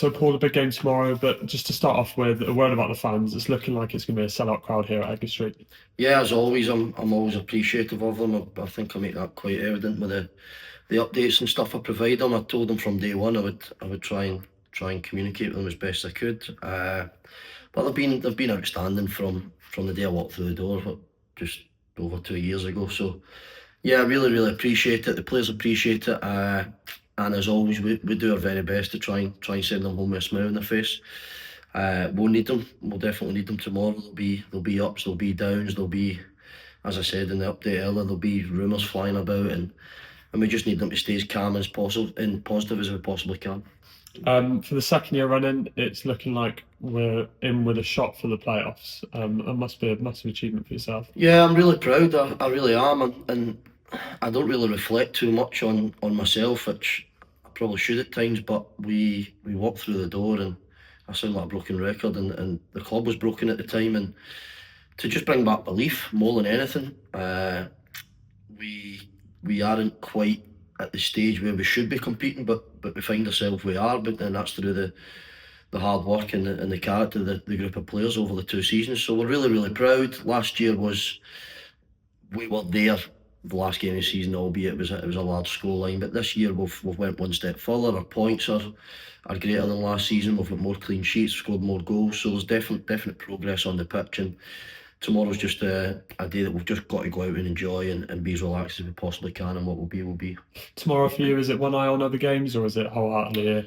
So, Paul, a big game tomorrow, but just to start off with, a word about the fans. It's looking like it's going to be a sellout crowd here at Edgar Street. Yeah, as always, I'm always appreciative of them. I think I make that quite evident with the updates and stuff I provide them. I told them from day one I would try and communicate with them as best I could. But they've been outstanding from the day I walked through the door, just over 2 years ago. So yeah, I really appreciate it. The players appreciate it. And as always, we do our very best to try and send them home with a smile on their face. We'll need them. We'll definitely need them tomorrow. There'll be ups, there'll be downs, there'll be, as I said in the update earlier, there'll be rumours flying about, and we just need them to stay as calm as possible and positive as we possibly can. For the second year running, it's looking like we're in with a shot for the playoffs. It must be a massive achievement for yourself. Yeah, I'm really proud. I really am, and I don't really reflect too much on myself, which I probably should at times. But we walked through the door, and I sound like a broken record, and the club was broken at the time, and to just bring back belief more than anything. We aren't quite at the stage where we should be competing, but we find ourselves we are, and that's through the hard work and the character of the group of players over the 2 seasons. So we're really proud. Last year we were there the last game of the season, albeit it was a large score line. But this year we've went one step further. Our points are greater than last season. We've got more clean sheets, scored more goals. So there's definite progress on the pitch, and tomorrow's just a day that we've just got to go out and enjoy and be as relaxed as we possibly can, and what will be will be. Tomorrow for you, is it one eye on other games or is it wholeheartedly here?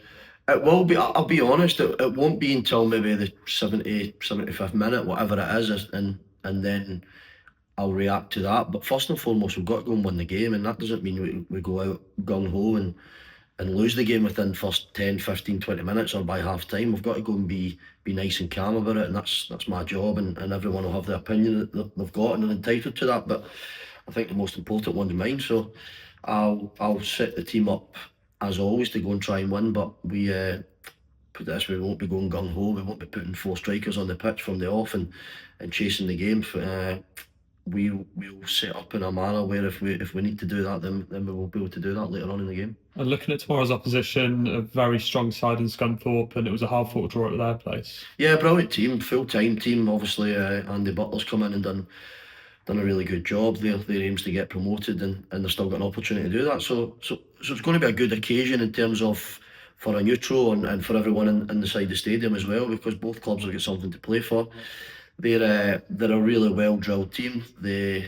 It will be. I'll be honest. It won't be until maybe the 75th minute, whatever it is, and then I'll react to that. But first and foremost, we've got to go and win the game, and that doesn't mean we go out gung ho and lose the game within first 10, 15, 20 minutes or by half time. We've got to go and be nice and calm about it, and that's my job. And everyone will have the opinion that they've got, and they're entitled to that. But I think the most important one's mine. So I'll set the team up as always to go and try and win. But we put this, we won't be going gung ho. We won't be putting four strikers on the pitch from the off and chasing the game. We'll set up in a manner where if we need to do that, then we will be able to do that later on in the game. And looking at tomorrow's opposition, a very strong side in Scunthorpe, and it was a hard-fought draw at their place. Yeah, brilliant team, full-time team. Obviously, Andy Butler's come in and done a really good job. Their aim's to get promoted, and they've still got an opportunity to do that. So it's going to be a good occasion in terms of for a neutral and for everyone in the side of the stadium as well, because both clubs have got something to play for. They're a really well drilled team. They're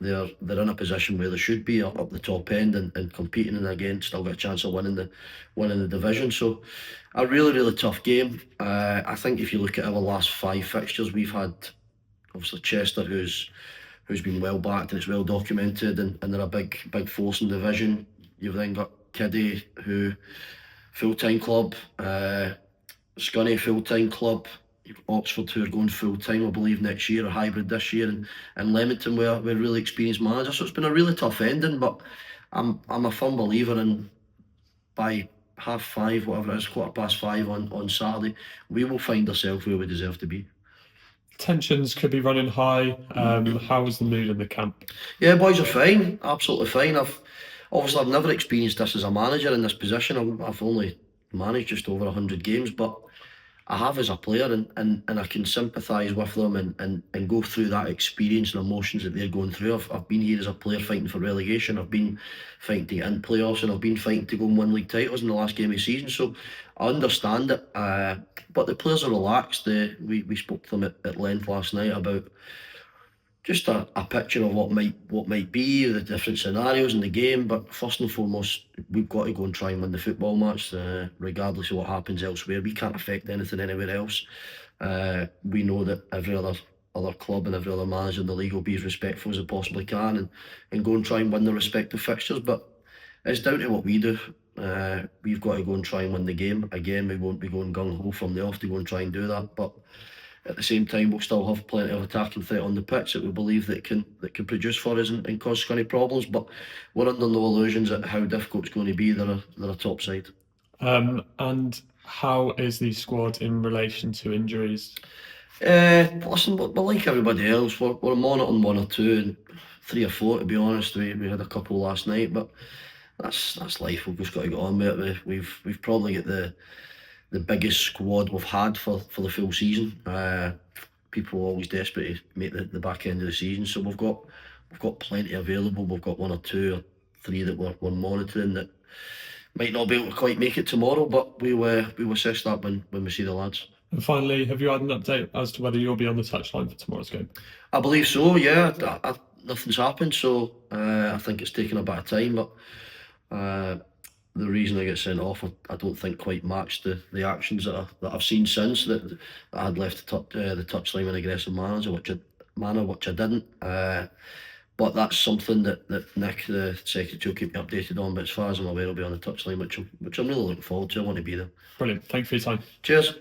in a position where they should be up the top end and competing, and again still got a chance of winning the division. So a really tough game. I think if you look at our last 5 fixtures, we've had obviously Chester, who's been well backed and it's well documented, and they're a big force in the division. You've then got Caddis, who full-time club, Scunny full-time club, Oxford, who are going full-time I believe next year, or hybrid this year, and Leamington, where we're really experienced managers. So it's been a really tough ending, but I'm a firm believer in by 5:30, whatever it is, 5:15 on Saturday, we will find ourselves where we deserve to be. Tensions could be running high. How's the mood in the camp? Yeah, boys are fine, absolutely fine. I've never experienced this as a manager in this position. I've only managed just over 100 games, but I have as a player, and I can sympathise with them and go through that experience and emotions that they're going through. I've been here as a player fighting for relegation. I've been fighting to get in playoffs, and I've been fighting to go and win league titles in the last game of the season. So I understand it. But the players are relaxed. We spoke to them at length last night about just a picture of what might be the different scenarios in the game. But first and foremost, we've got to go and try and win the football match, regardless of what happens elsewhere. We can't affect anything anywhere else. We know that every other club and every other manager in the league will be as respectful as they possibly can and go and try and win their respective fixtures. But it's down to what we do. We've got to go and try and win the game. Again, we won't be going gung ho from the off to go and try and do that. But at the same time, we'll still have plenty of attacking threat on the pitch that we believe that can produce for us and cause any problems. But we're under no illusions at how difficult it's going to be. They're a top side. And how is the squad in relation to injuries? Listen, we're like everybody else. We're monitoring 1 or 2 and 3 or 4, to be honest. We had a couple last night, but that's life. We've just got to get on with it. We've probably got the biggest squad we've had for the full season. People are always desperate to make the back end of the season, so we've got plenty available. We've got 1 or 2 or 3 that we're monitoring that might not be able to quite make it tomorrow, but we will assess that when we see the lads. And finally, have you had an update as to whether you'll be on the touchline for tomorrow's game? I believe so, yeah. Nothing's happened, so I think it's taken a bit of time, but the reason I get sent off, I don't think quite matched the actions that I've seen since, that I had left the touchline in an aggressive manner, which I didn't. But that's something that Nick, the secretary, will keep me updated on. But as far as I'm aware, I'll be on the touchline, which I'm really looking forward to. I want to be there. Brilliant. Thank you for your time. Cheers.